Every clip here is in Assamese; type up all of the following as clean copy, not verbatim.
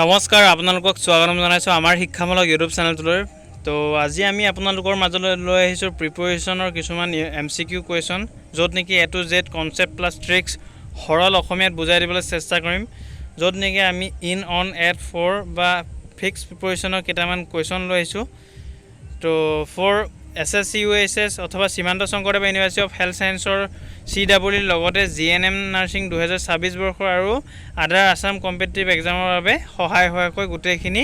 নমস্কাৰ, আপোনালোকক স্বাগতম জনাইছোঁ আমাৰ শিক্ষামূলক ইউটিউব চেনেলটোলৈ। তো আজি আমি আপোনালোকৰ মাজলৈ লৈ আহিছোঁ প্ৰিপেৰেশ্যনৰ কিছুমান MCQ কুৱেশ্যন, য'ত নেকি A to Z concept plus tricks সৰল অসমীয়াত বুজাই দিবলৈ চেষ্টা কৰিম, য'ত নেকি আমি ইন অন এট ফ'ৰ বা ফিক্স প্ৰিপেৰেশ্যনৰ কেইটামান কুৱেশ্যন লৈ আহিছোঁ। তো ফৰ SSC UHS অথবা Srimanta Sankardev university of health ছায়েন্সৰ CEE লগতে GNM নাৰ্ছিং 2026 বৰ্ষৰ আৰু আদাৰ আছাম কম্পিটিটিভ এক্সামৰ বাবে সহায় হোৱাকৈ গোটেইখিনি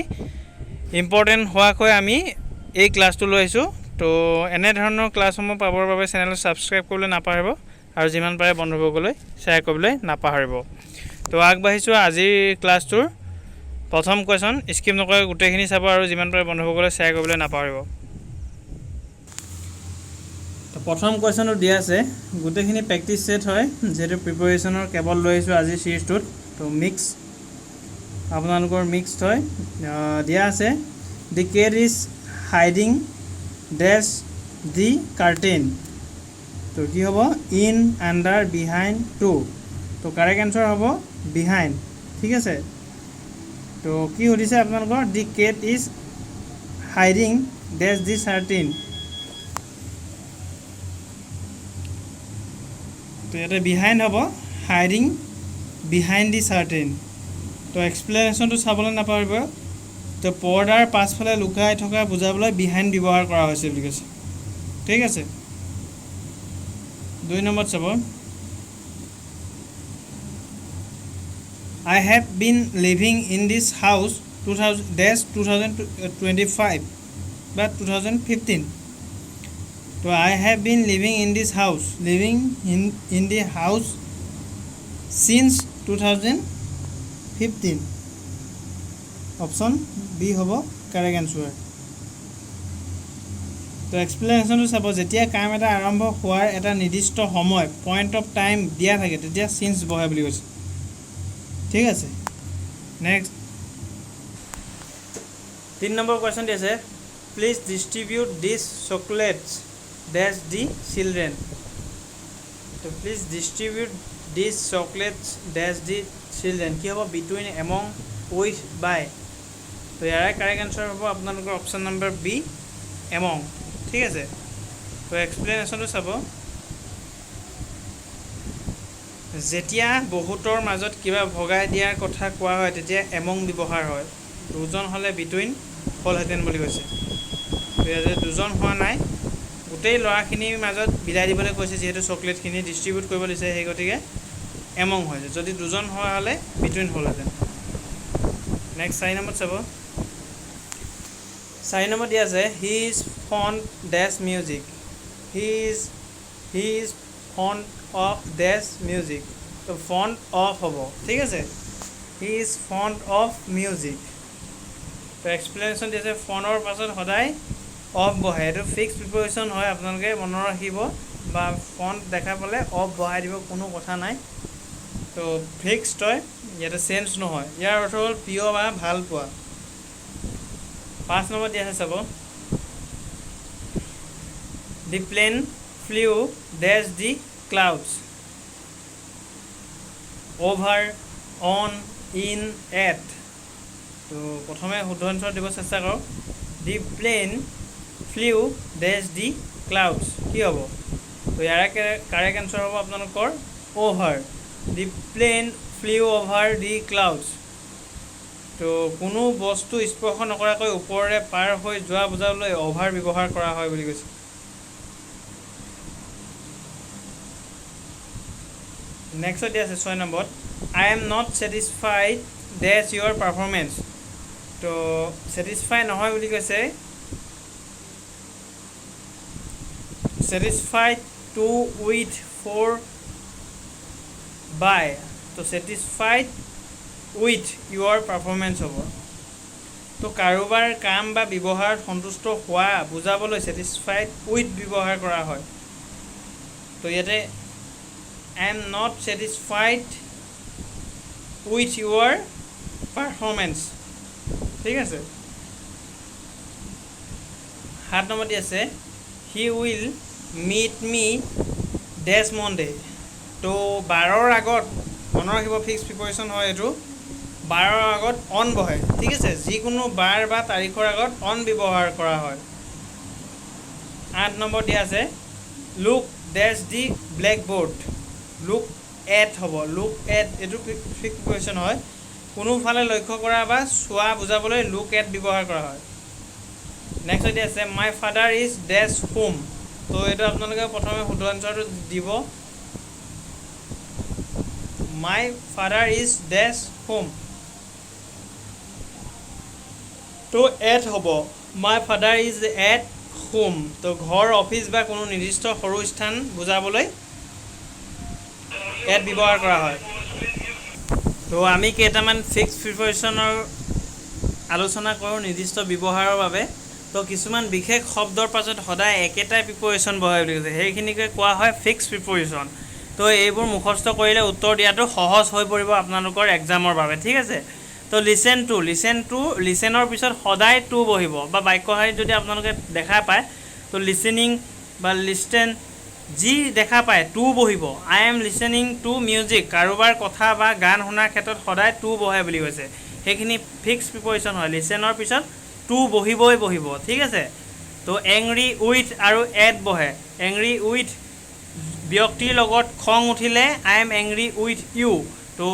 ইম্পৰ্টেণ্ট হোৱাকৈ আমি এই ক্লাছটো লৈ আহিছোঁ। তো এনেধৰণৰ ক্লাছসমূহ পাবৰ বাবে চেনেলটো ছাবস্ক্ৰাইব কৰিবলৈ নাপাহৰিব আৰু যিমান পাৰে বন্ধুবৰ্গলৈ শ্বেয়াৰ কৰিবলৈ নাপাহৰিব। তো আগবাঢ়িছোঁ আজিৰ ক্লাছটোৰ প্ৰথম কুৱেশ্যন, স্কিপ নকৰি গোটেইখিনি চাব আৰু যিমান পাৰে বন্ধুবৰ্গলৈ শ্বেয়াৰ কৰিবলৈ নাপাহৰিব। তো প্ৰথম কুৱেশ্যনটো দিয়া আছে, গোটেইখিনি প্ৰেক্টিছ ছেট হয়, যিহেতু প্ৰিপেৰেশ্যনৰ কেৱল লৈ আহিছোঁ আজিৰ ছিৰিজটোত। তো আপোনালোকৰ মিক্সড হয়। দিয়া আছে the cat is hiding dash the curtain. তো কি হ'ব? In, under, behind, to. তো কাৰেক্ট এনচাৰ হ'ব বিহাইণ্ড। ঠিক আছে। তো কি সুধিছে আপোনালোকৰ? The cat is hiding dash the curtain. তো ইয়াতে বিহাইণ্ড হ'ব হাইডিং বিহাইণ্ড দি কাৰ্টেইন। তো এক্সপ্লেনেশ্যনটো চাবলৈ নাপাহৰিব। তো পৰ্দাৰ পাছফালে লুকাই থকা বুজাবলৈ বিহাইণ্ড ব্যৱহাৰ কৰা হৈছে বুলি কৈছে। ঠিক আছে। 2 নম্বৰত চাব, I have been living in this house 2025 বা 2015। তো I have been living in this house, living in the house since 2015। Option B হ'ব কাৰেক্ট এনচাৰ। তো এক্সপ্লেনেশ্যনটো চাব, যেতিয়া কাম এটা আৰম্ভ হোৱাৰ এটা নিৰ্দিষ্ট সময় পইণ্ট অফ টাইম দিয়া থাকে তেতিয়া চিন্স বহে বুলি কৈছে। ঠিক আছে। নেক্সট 3 নম্বৰ কুৱেশ্যন দি আছে, please distribute this chocolates dash the children. তো please distribute this chocolates dash the children. কি হ'ব? Between, among, with, by. তো ইয়াৰে কাৰেক্ট এনচাৰ হ'ব আপোনালোকৰ অপশ্যন নম্বৰ বি, এমং। ঠিক আছে। তো এক্সপ্লেনেশ্যনটো চাব, যেতিয়া বহুতৰ মাজত কিবা ভগাই দিয়াৰ কথা কোৱা হয় তেতিয়া এমং ব্যৱহাৰ হয়। দুজন হ'লে বিটুইন হ'লহেঁতেন বুলি কৈছে। তো ইয়াতে দুজন হোৱা নাই, গোটেই ল'ৰাখিনিৰ মাজত বিলাই দিবলৈ কৈছে, যিহেতু চকলেটখিনি ডিষ্ট্ৰিবিউট কৰিব দিছে, সেই গতিকে এমং হয়। যদি দুজন হোৱা হ'লে বিটুইন হ'লহেঁতেন। নেক্সট 4 নম্বৰত চাব, 4 নম্বৰত দিয়া আছে, he is fond dash music. He is fond of dash music. তো ফণ্ড অফ হ'ব। ঠিক আছে। He is fond of music. তো এক্সপ্লেনেশ্যন দি আছে, ফণ্ডৰ পাছত সদায় অফ বহে। এইটো ফিক্স প্ৰিপেৰেশ্যন হয়, আপোনালোকে মনত ৰাখিব, বা ফণ্ড দেখা পালে অফ বহাই দিব, কোনো কথা নাই। তো ফিক্সড হয়, ইয়াতে চেঞ্জ নহয়। ইয়াৰ অৰ্থ হ'ল প্ৰিয় বা ভাল পোৱা। 5 নম্বৰত দিয়া আছে চাব, the plane flew dash the clouds. Over, on, in, at. তো প্ৰথমে শুদ্ধ এনচাৰ দিব চেষ্টা কৰক। The plane flew dash the clouds. কি হ'ব? তো ইয়াৰে কাৰেক্ট এনচাৰ হ'ব আপোনালোকৰ over. The plane flew over the clouds. তো কোনো বস্তু স্পৰ্শ নকৰাকৈ ওপৰেৰে পাৰ হৈ যোৱা বুজাবলৈ অভাৰ ব্যৱহাৰ কৰা হয় বুলি কৈছে। নেক্সট দিয়া আছে 6 নম্বৰত, I am not satisfied dash your performance. তো ছেটিছফাই নহয় বুলি কৈছে, satisfied to, with, for, by. তো ছেটিছফাইড উইথ ইয়ৰ পাৰফৰ্মেঞ্চ হ'ব। তো কাৰোবাৰ কাম বা ব্যৱহাৰত সন্তুষ্ট হোৱা বুজাবলৈ ছেটিছফাইড উইথ ব্যৱহাৰ কৰা হয়। তো ইয়াতে I am not satisfied with your performance. ঠিক আছে। 7 নম্বৰ দি আছে, he will meet me dash Monday. তো 12ৰ আগত মনত ৰাখিব, ফিক্স প্ৰিপেৰেশ্যন হয় এইটো। বাৰৰ আগত অন বহে ঠিক আছে যিকোনো বাৰ বা তাৰিখৰ আগত অন ব্যৱহাৰ কৰা হয় 8 নম্বৰ দিয়া আছে look dash the blackboard look at হ'ব লুক এট এইটো ফিক্স প্ৰিপ'জিশ্যন হয় কোনোফালে লক্ষ্য কৰা বা চোৱা বুজাবলৈ লুক এট ব্যৱহাৰ কৰা হয় নেক্সট দিয়া আছে my father is dash home তো এইটো আপোনালোকে প্ৰথমে শুদ্ধ আনচাৰটো দিব my father is dash home তো এট হ'ব my father is at home তো ঘৰ অফিচ বা কোনো নিৰ্দিষ্ট সৰু স্থান বুজাবলৈ এট ব্যৱহাৰ কৰা হয় তো আমি কেইটামান ফিক্স প্ৰিপ'জিশ্যনৰ আলোচনা কৰোঁ নিৰ্দিষ্ট ব্যৱহাৰৰ বাবে তো কিছুমান বিশেষ শব্দৰ পাছত সদায় একেটাই প্ৰিপ'জিশ্যন বহে বুলি কৈছে সেইখিনিকে কোৱা হয় ফিক্স প্ৰিপ'জিশ্যন তো এইবোৰ মুখস্থ কৰিলে উত্তৰ দিয়াটো সহজ হৈ পৰিব আপোনালোকৰ এক্সামৰ বাবে ঠিক আছে তো লিচেনৰ পিছত সদায় টু বহিব বা বাক্যশাৰীত যদি আপোনালোকে দেখা পায় তো লিচেনিং বা লিষ্টেন যি দেখা পায় টু বহিব I am listening to music কাৰোবাৰ কথা বা গান শুনাৰ ক্ষেত্ৰত সদায় টু বহে বুলি কৈছে সেইখিনি ফিক্স প্ৰিপ'জিশ্যন হয় লিচেনৰ পিছত টু বহিব ঠিক আছে তো এংৰি উইথ আৰু এট বহে এংৰি উইথ ব্যক্তিৰ লগত খং উঠিলে আই এম এংৰি উইথ ইউ তো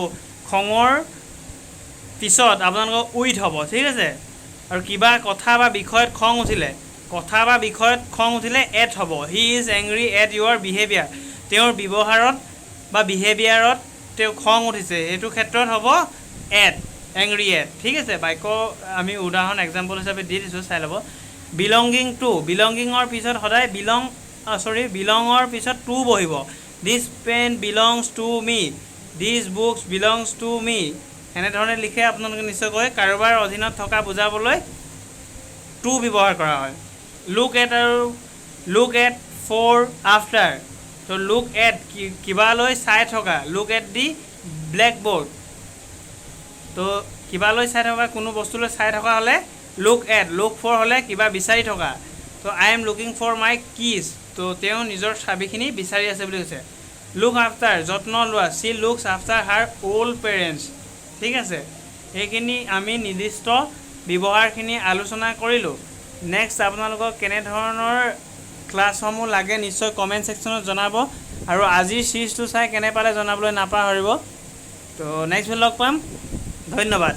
খঙৰ পিছত আপোনালোকৰ উইথ হ'ব ঠিক আছে আৰু কিবা কথা বা বিষয়ত খং উঠিলে এট হ'ব he is angry at your behaviour তেওঁৰ ব্যৱহাৰত বা বিহেভিয়াৰত তেওঁ খং উঠিছে সেইটো ক্ষেত্ৰত হ'ব এট এংৰি এট ঠিক আছে বাক্য আমি উদাহৰণ এক্সাম্পল হিচাপে দি দিছোঁ চাই ল'ব বিলংগিং টু বিলংগিঙৰ পিছত সদায় বিলঙৰ পিছত টু বহিব this pen belongs to me this books belongs to me এনেধৰণে লিখে আপোনালোকে নিশ্চয়কৈ কাৰোবাৰ অধীনত থকা বুজাবলৈ টু ব্যৱহাৰ কৰা হয় লুক এট ফৰ আফটাৰ তো লুক এট কিবালৈ চাই থকা লুক এট দি ব্লেকবোৰ্ড তো কিবালৈ চাই থকা কোনো বস্তুলৈ চাই থকা হ'লে লুক ফৰ হ'লে কিবা বিচাৰি থকা তো I am looking for my keys তো তেওঁ নিজৰ চাবিখিনি বিচাৰি আছে বুলি কৈছে লুক আফটাৰ যত্ন লোৱা চি লুকছ আফটাৰ হাৰ অল্ড পেৰেণ্টছ ঠিক আছে এইখিনি আমি নিৰ্দিষ্ট ব্যৱহাৰখিনি আলোচনা কৰিলোঁ নেক্সট আপোনালোকক কেনেধৰণৰ ক্লাছসমূহ লাগে নিশ্চয় কমেণ্ট ছেকশ্যনত জনাব আৰু আজিৰ চিৰিজটো চাই কেনে পালে জনাবলৈ নাপাহৰিব তো নেক্সট লগ পাম ধন্যবাদ